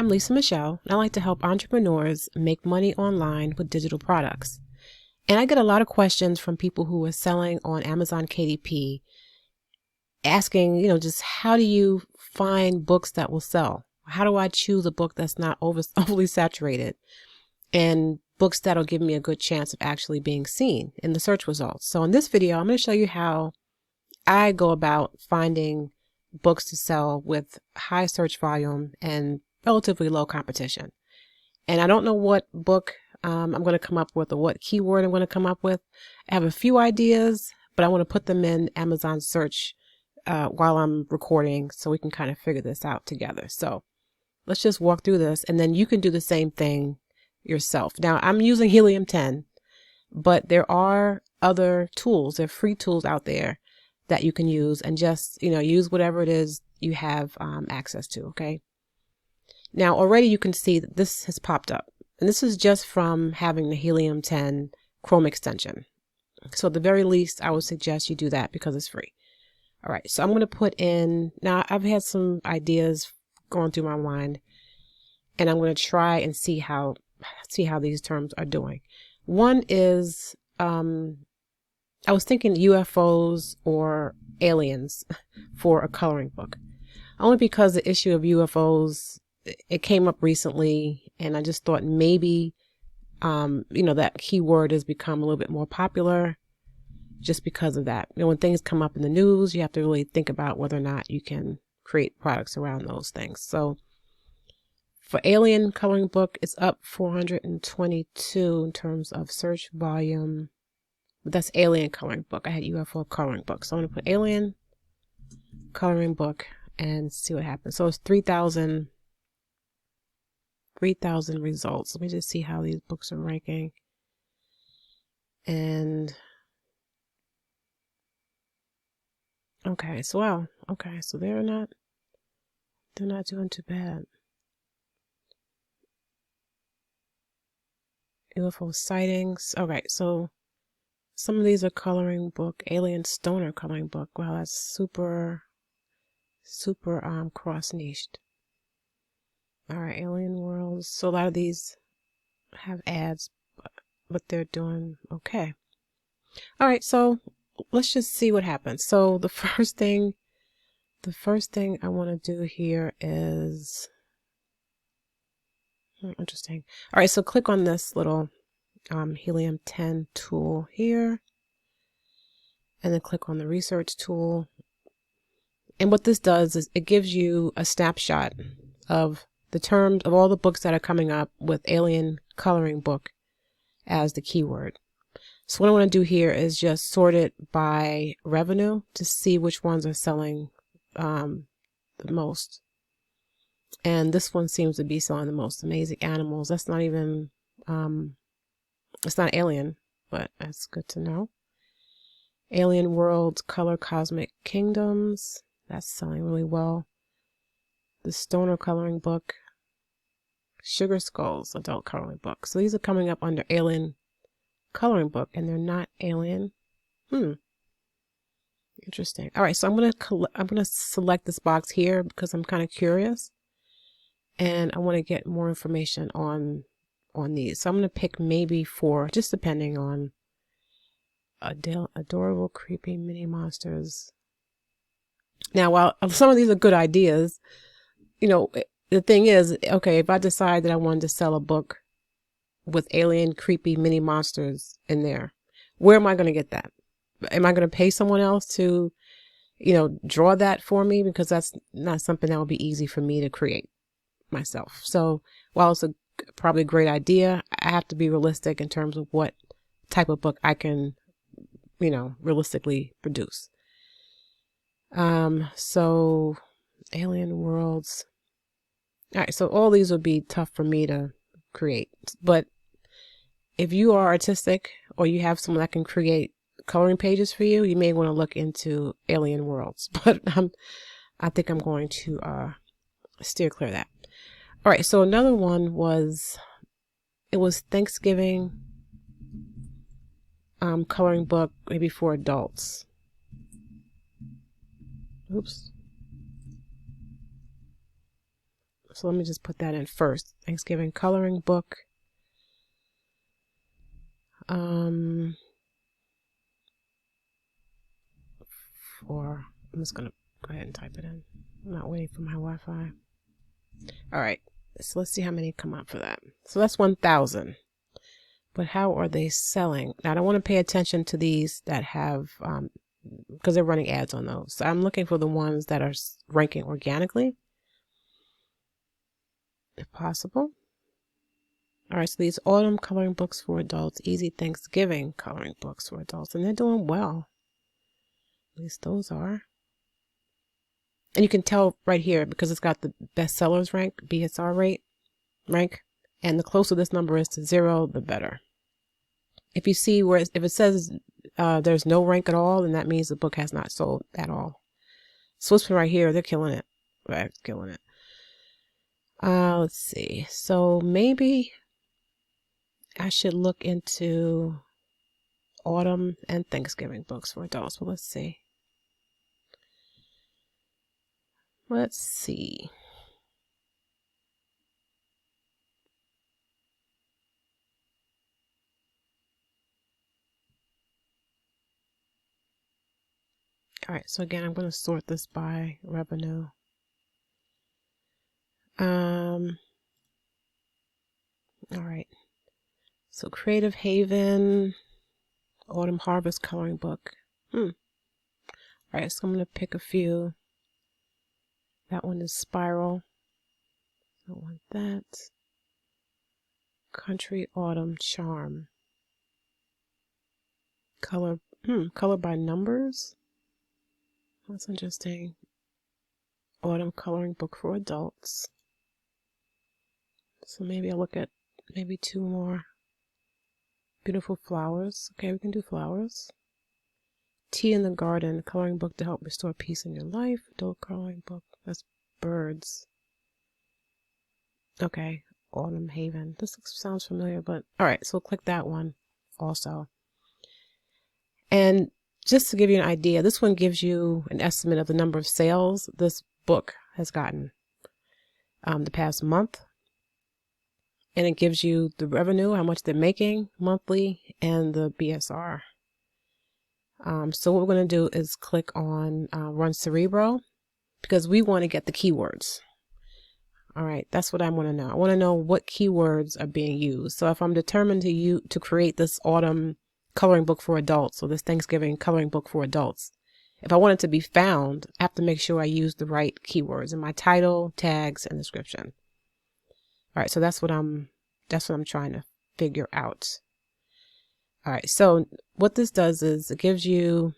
I'm Lisa Michele, and I like to help entrepreneurs make money online with digital products. And I get a lot of questions from people who are selling on Amazon KDP asking, just how do you find books that will sell? How do I choose a book that's not overly saturated and books that'll give me a good chance of actually being seen in the search results? So in this video, I'm going to show you how I go about finding books to sell with high search volume and relatively low competition. And I don't know what book I'm going to come up with or what keyword I'm going to come up with. I have a few ideas, but I want to put them in Amazon search while I'm recording so we can kind of figure this out together. So let's just walk through this, and then you can do the same thing yourself. Now I'm using Helium 10, but there are other tools. There are free tools out there that you can use, and just, use whatever it is you have access to. Okay. Now already you can see that this has popped up, and this is just from having the Helium 10 Chrome extension. So at the very least, I would suggest you do that because it's free. All right. So I'm going to put in, now I've had some ideas going through my mind, and I'm going to try and see how these terms are doing. One is, I was thinking UFOs or aliens for a coloring book, only because the issue of UFOs, it came up recently, and I just thought maybe, that keyword has become a little bit more popular just because of that. When things come up in the news, you have to really think about whether or not you can create products around those things. So for alien coloring book, it's up 422 in terms of search volume. But that's alien coloring book. I had UFO coloring book. So I'm going to put alien coloring book and see what happens. So it's 3,000 results. Let me just see how these books are ranking. And okay, so wow. Okay, so they're not doing too bad. UFO sightings. Okay, so some of these are coloring book, alien stoner coloring book. Wow, that's super cross niched. All right, alien worlds. So a lot of these have ads, but they're doing okay. All right, so let's just see what happens. So the first thing I want to do here is interesting. All right, so click on this little Helium 10 tool here, and then click on the research tool. And what this does is it gives you a snapshot of the terms of all the books that are coming up with alien coloring book as the keyword. So what I want to do here is just sort it by revenue to see which ones are selling the most. And this one seems to be selling the most. Amazing Animals. That's not even, it's not alien, but that's good to know. Alien Worlds, Color Cosmic Kingdoms. That's selling really well. The Stoner Coloring Book. Sugar Skulls Adult Coloring Book. So these are coming up under Alien Coloring Book, and they're not alien. Interesting. All right, so I'm gonna select this box here because I'm kind of curious, and I want to get more information on these. So I'm gonna pick maybe 4, just depending on adorable, creepy mini monsters. Now, while some of these are good ideas, the thing is, okay, if I decide that I wanted to sell a book with alien, creepy mini monsters in there, where am I going to get that? Am I going to pay someone else to, draw that for me? Because that's not something that would be easy for me to create myself. So while it's probably a great idea, I have to be realistic in terms of what type of book I can, realistically produce. So Alien Worlds. All right, so all these would be tough for me to create, but if you are artistic or you have someone that can create coloring pages for you, you may want to look into Alien Worlds, but I think I'm going to steer clear of that. All right, so another one was, it was Thanksgiving coloring book, maybe for adults. Oops. So let me just put that in first. Thanksgiving coloring book. I'm just going to go ahead and type it in. I'm not waiting for my Wi-Fi. All right. So let's see how many come up for that. So that's 1,000. But how are they selling? Now, I don't want to pay attention to these that have, because they're running ads on those. So I'm looking for the ones that are ranking organically, if possible. All right, so these autumn coloring books for adults, easy Thanksgiving coloring books for adults, and they're doing well. At least those are. And you can tell right here because it's got the bestsellers rank, BSR rank, and the closer this number is to 0, the better. If you see where, if it says there's no rank at all, then that means the book has not sold at all. Switzerland right here, they're killing it. Right, killing it. Let's see. So maybe I should look into autumn and Thanksgiving books for adults. But let's see. Let's see. All right, so again, I'm going to sort this by revenue. All right. So Creative Haven, Autumn Harvest coloring book. All right, so I'm going to pick a few. That one is Spiral. I want that. Country Autumn Charm. Color by numbers. That's interesting. Autumn coloring book for adults. So maybe I'll look at maybe 2 more. Beautiful flowers. Okay, we can do flowers. Tea in the Garden, coloring book to help restore peace in your life. Adult coloring book. That's birds. Okay, Autumn Haven. This sounds familiar, but all right, so click that one also. And just to give you an idea, this one gives you an estimate of the number of sales this book has gotten the past month. And it gives you the revenue, how much they're making monthly, and the BSR. So what we're going to do is click on Run Cerebro because we want to get the keywords. All right, that's what I want to know. I want to know what keywords are being used. So if I'm determined to create this autumn coloring book for adults, or this Thanksgiving coloring book for adults, if I want it to be found, I have to make sure I use the right keywords in my title, tags, and description. All right, so that's what I'm trying to figure out. All right, so what this does is it gives you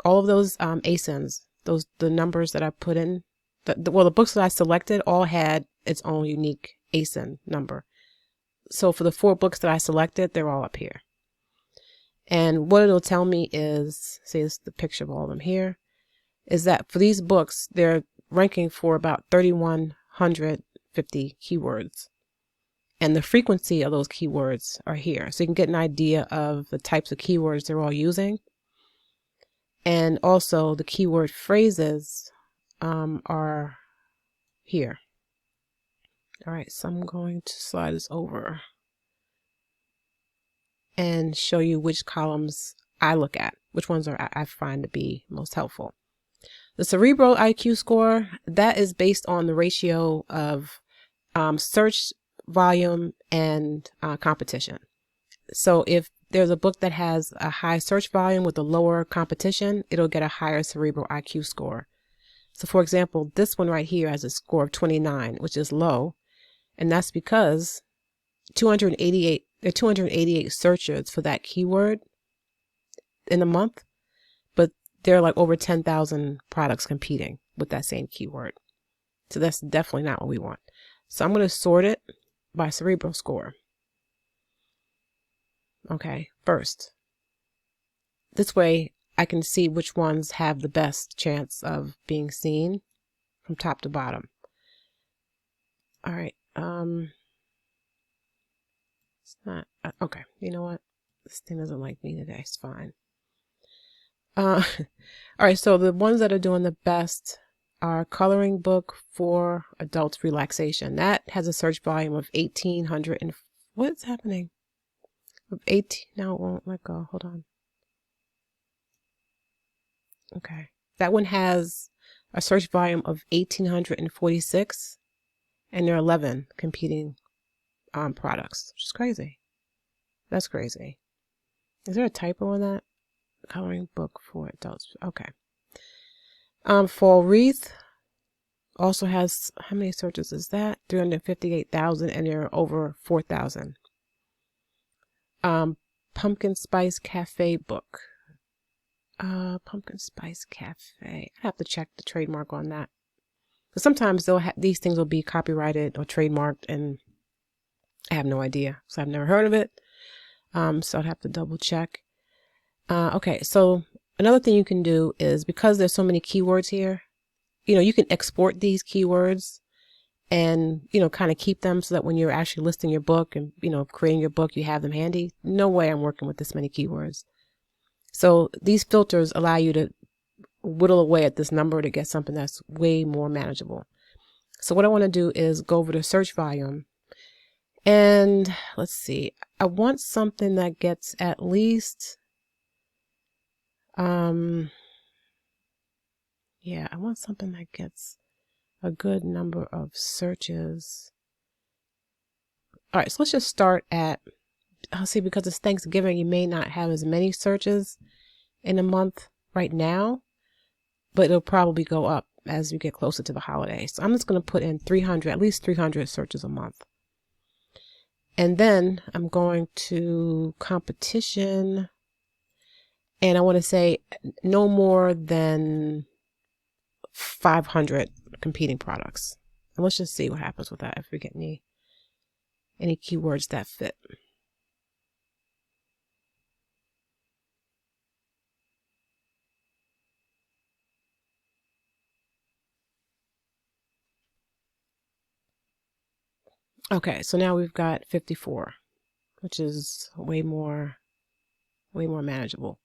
all of those ASINs, the numbers that I put in. The books that I selected all had its own unique ASIN number. So for the 4 books that I selected, they're all up here. And what it'll tell me is, see, this is the picture of all of them here, is that for these books, they're ranking for about 3,150 keywords. And the frequency of those keywords are here. So you can get an idea of the types of keywords they're all using. And also the keyword phrases are here. All right, so I'm going to slide this over and show you which columns I look at, which ones I find to be most helpful. The Cerebro IQ score, that is based on the ratio of search volume and competition. So if there's a book that has a high search volume with a lower competition, it'll get a higher Cerebro IQ score. So for example, this one right here has a score of 29, which is low. And that's because 288 searches for that keyword in a month, but there are like over 10,000 products competing with that same keyword. So that's definitely not what we want. So I'm going to sort it by Cerebro score. Okay, first. This way I can see which ones have the best chance of being seen from top to bottom. All right. It's not okay. You know what? This thing doesn't like me today. It's fine. All right. So the ones that are doing the best our coloring book for adults relaxation. That has a search volume of 1,800 and what's happening? Of 18, now it won't let go. Hold on. Okay. That one has a search volume of 1,846 and there are 11 competing products, which is crazy. That's crazy. Is there a typo in that? Coloring book for adults. Okay. Fall wreath also has, how many searches is that? 358,000 and there are over 4,000. Pumpkin Spice Cafe book. Pumpkin Spice Cafe. I have to check the trademark on that. Because sometimes these things will be copyrighted or trademarked and I have no idea. So I've never heard of it. So I'd have to double check. Okay, so another thing you can do is, because there's so many keywords here, you can export these keywords and, kind of keep them so that when you're actually listing your book and, creating your book, you have them handy. No way I'm working with this many keywords. So these filters allow you to whittle away at this number to get something that's way more manageable. So what I want to do is go over to search volume and let's see, I want something that gets at least, yeah, I want something that gets a good number of searches. All right, so let's just start at, I'll see, because it's Thanksgiving, you may not have as many searches in a month right now, but it'll probably go up as you get closer to the holiday. So I'm just going to put in 300, at least 300 searches a month. And then I'm going to competition, and I want to say no more than 500 competing products. And let's just see what happens with that if we get any keywords that fit. Okay, so now we've got 54, which is way more manageable.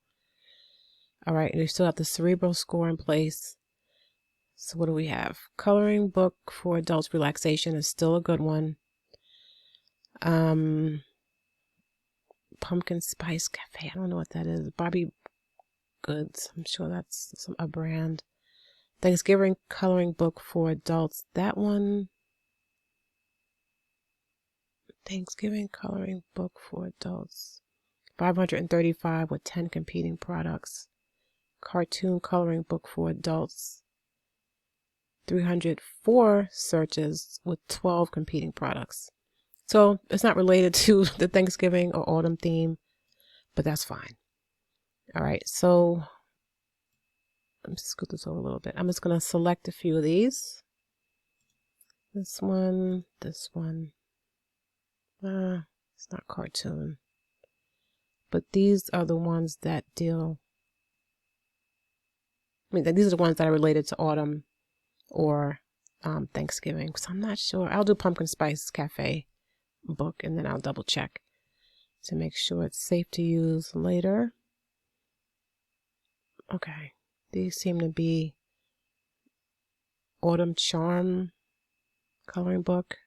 All right, and we still have the Cerebro score in place. So what do we have? Coloring book for adults relaxation is still a good one. Pumpkin Spice Cafe, I don't know what that is. Barbie Goods, I'm sure that's a brand. Thanksgiving coloring book for adults, that one. Thanksgiving coloring book for adults, 535 with 10 competing products. Cartoon coloring book for adults, 304 searches with 12 competing products. So it's not related to the Thanksgiving or autumn theme, but that's fine. All right, so let me scoot this over a little bit. I'm just going to select a few of these. This one. It's not cartoon. But these are the ones that deal, these are the ones that are related to autumn or Thanksgiving. So I'm not sure. I'll do Pumpkin Spice Cafe book and then I'll double check to make sure it's safe to use later. Okay. These seem to be Autumn Charm coloring book.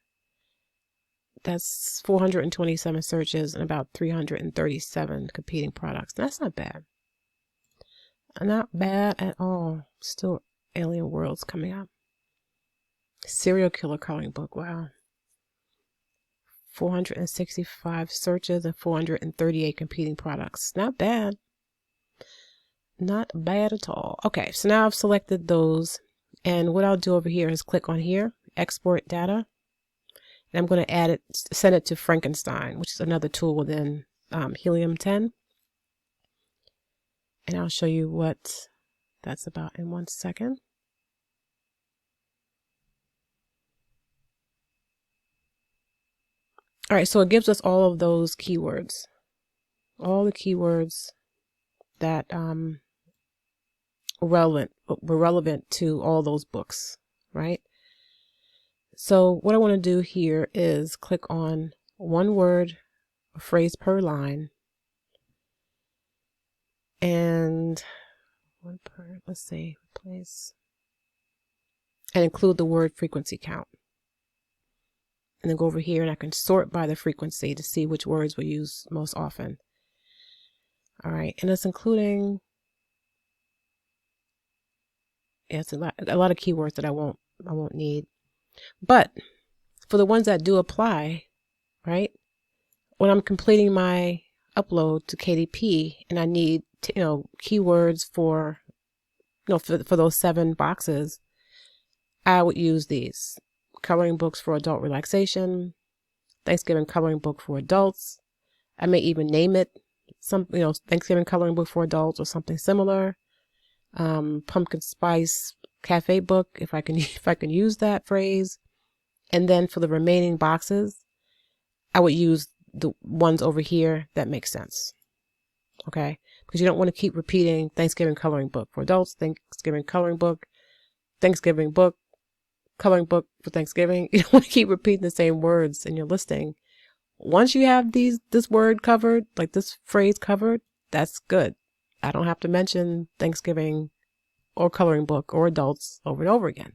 That's 427 searches and about 337 competing products. That's not bad. Not bad at all. Still Alien Worlds coming up. Serial Killer coloring book. Wow. 465 searches and 438 competing products. Not bad. Not bad at all. Okay, so now I've selected those. And what I'll do over here is click on here, export data. And I'm going to add it, send it to Frankenstein, which is another tool within Helium 10. And I'll show you what that's about in 1 second. All right, so it gives us all of those keywords, all the keywords that were relevant to all those books, right? So what I want to do here is click on one word, a phrase per line, and one per, let's say, replace. and include the word frequency count. And then go over here and I can sort by the frequency to see which words were used most often. All right, and it's including, yeah, it's a lot of keywords that I won't need. But for the ones that do apply, right? When I'm completing my upload to KDP and I need to, keywords for, for those 7 boxes, I would use these. Coloring books for adult relaxation, Thanksgiving coloring book for adults. I may even name it Thanksgiving coloring book for adults or something similar. Pumpkin spice cafe book, if I can use that phrase. And then for the remaining boxes, I would use the ones over here that make sense. Okay? Because you don't want to keep repeating Thanksgiving coloring book for adults, Thanksgiving coloring book, Thanksgiving book, coloring book for Thanksgiving. You don't want to keep repeating the same words in your listing. Once you have this word covered, like this phrase covered, that's good. I don't have to mention Thanksgiving or coloring book or adults over and over again.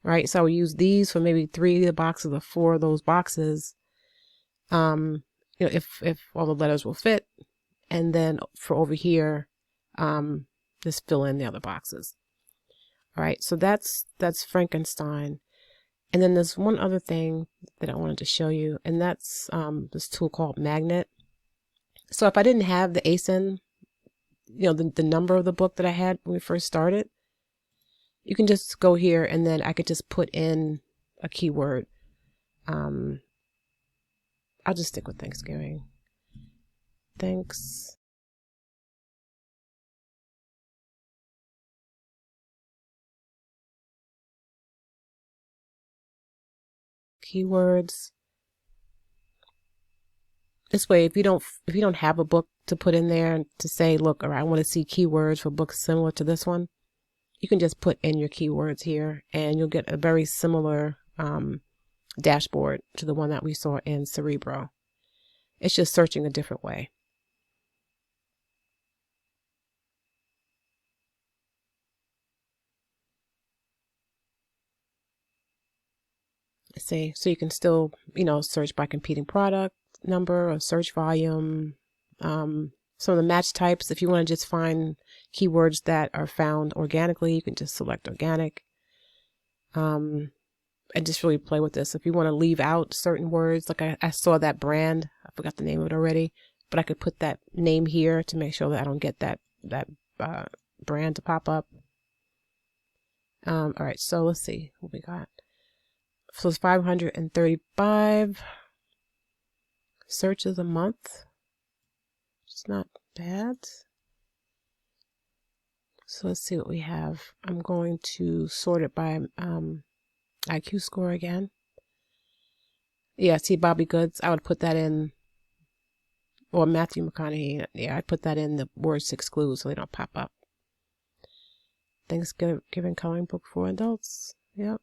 Right? So I would use these for maybe 3 of the boxes or 4 of those boxes. If all the letters will fit. And then for over here, just fill in the other boxes. All right, so that's Frankenstein. And then there's one other thing that I wanted to show you, and that's this tool called Magnet. So if I didn't have the ASIN, the number of the book that I had when we first started, you can just go here and then I could just put in a keyword. I'll just stick with Thanksgiving. Thanks. Keywords. This way, if you don't have a book to put in there to say, look, or I want to see keywords for books similar to this one, you can just put in your keywords here and you'll get a very similar dashboard to the one that we saw in Cerebro. It's just searching a different way. See, so you can still, search by competing product number or search volume. Some of the match types, if you want to just find keywords that are found organically, you can just select organic. And just really play with this. If you want to leave out certain words, like I saw that brand, I forgot the name of it already, but I could put that name here to make sure that I don't get that brand to pop up. All right, so let's see what we got. So it's 535 searches a month. It's not bad. So let's see what we have. I'm going to sort it by IQ score again. Yeah, see Bobby Goods. I would put that in, or Matthew McConaughey. Yeah, I'd put that in the words to exclude so they don't pop up. Thanksgiving coloring book for adults. Yep.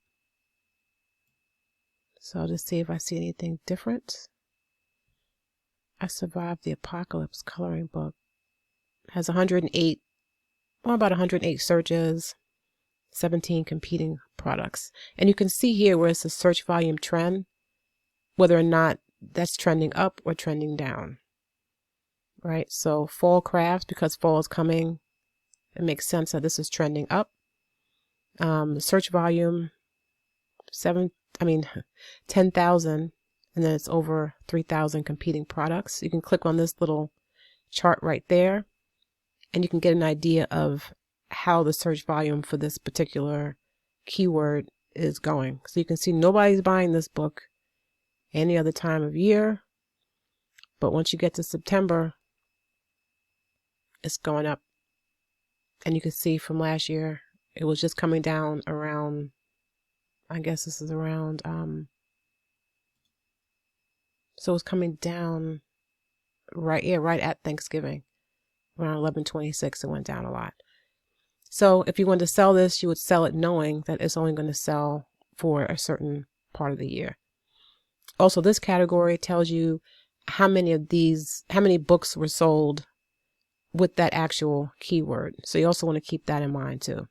So I'll just see if I see anything different. I Survived the Apocalypse coloring book. Has 108, well, about 108 searches, 17 competing products. And you can see here where it's a search volume trend, whether or not that's trending up or trending down. Right? So fall crafts, because fall is coming, it makes sense that this is trending up. Search volume, 10,000, and then it's over 3,000 competing products. You can click on this little chart right there, and you can get an idea of how the search volume for this particular keyword is going. So you can see nobody's buying this book any other time of year, but once you get to September, it's going up. And you can see from last year, it was just coming down around, I guess this is around, so it's coming down right at Thanksgiving. Around 11/26, it went down a lot. So if you wanted to sell this, you would sell it knowing that it's only going to sell for a certain part of the year. Also, this category tells you how many books were sold with that actual keyword. So you also want to keep that in mind too.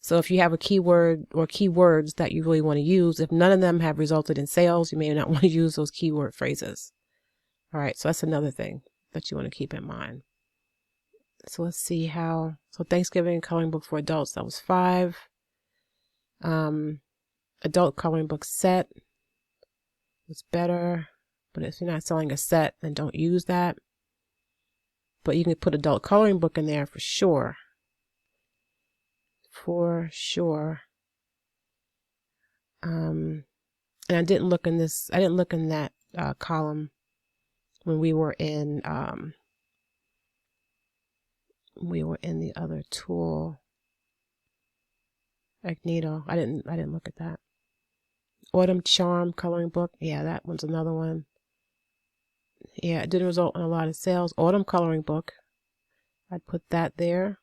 So if you have a keyword or keywords that you really want to use, if none of them have resulted in sales, you may not want to use those keyword phrases. All right, so that's another thing that you want to keep in mind. So let's see how, so Thanksgiving coloring book for adults, that was 5. Adult coloring book set was better, but if you're not selling a set, then don't use that. But you can put adult coloring book in there for sure. For sure. And I didn't look in this, I didn't look in that column when we were in the other tool, Magneto. I didn't look at that. Autumn Charm coloring book. Yeah, that one's another one. Yeah, it didn't result in a lot of sales. Autumn coloring book. I'd put that there.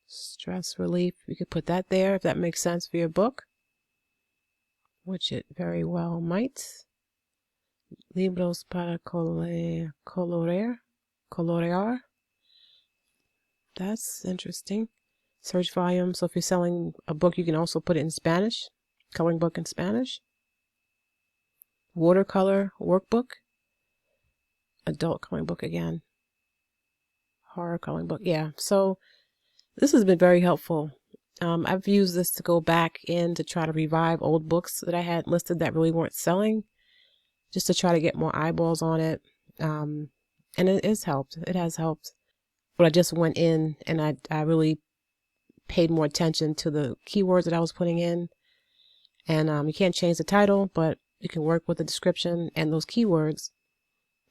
Stress relief. You could put that there if that makes sense for your book, which it very well might. Libros para colorear. That's interesting. Search volume. So if you're selling a book, you can also put it in Spanish. Coloring book in Spanish. Watercolor workbook. Adult coloring book again. Horror coloring book. Yeah. So this has been very helpful. I've used this to go back in to try to revive old books that I had listed that really weren't selling, just to try to get more eyeballs on it. And it has helped. It has helped. But I just went in and I really paid more attention to the keywords that I was putting in. And you can't change the title, but you can work with the description and those keywords.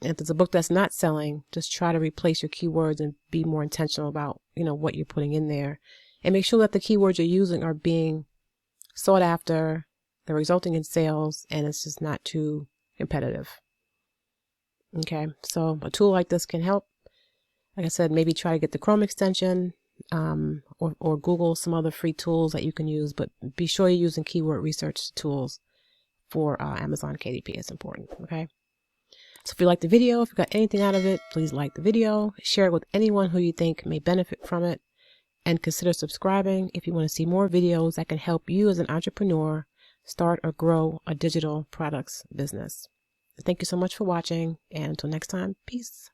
And if there's a book that's not selling, just try to replace your keywords and be more intentional about, what you're putting in there. And make sure that the keywords you're using are being sought after, they're resulting in sales, and it's just not too competitive. Okay, so a tool like this can help. Like I said, maybe try to get the Chrome extension, or Google some other free tools that you can use, but be sure you're using keyword research tools for Amazon KDP. It's important, okay? So if you like the video, if you got anything out of it, please like the video, share it with anyone who you think may benefit from it, and consider subscribing if you want to see more videos that can help you as an entrepreneur start or grow a digital products business. Thank you so much for watching, and until next time, peace.